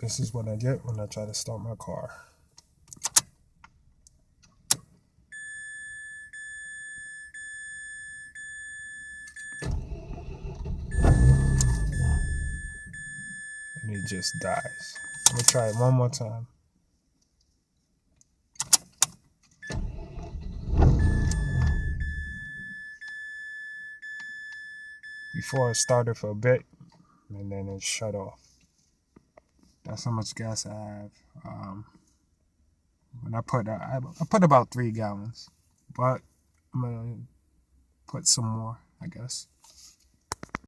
This is what I get when I try to start my car. And it just dies. I'm gonna try it one more time. Before it started for a bit, and then it shut off. That's how much gas I have. When I put about 3 gallons, but I'm gonna put some more, I guess.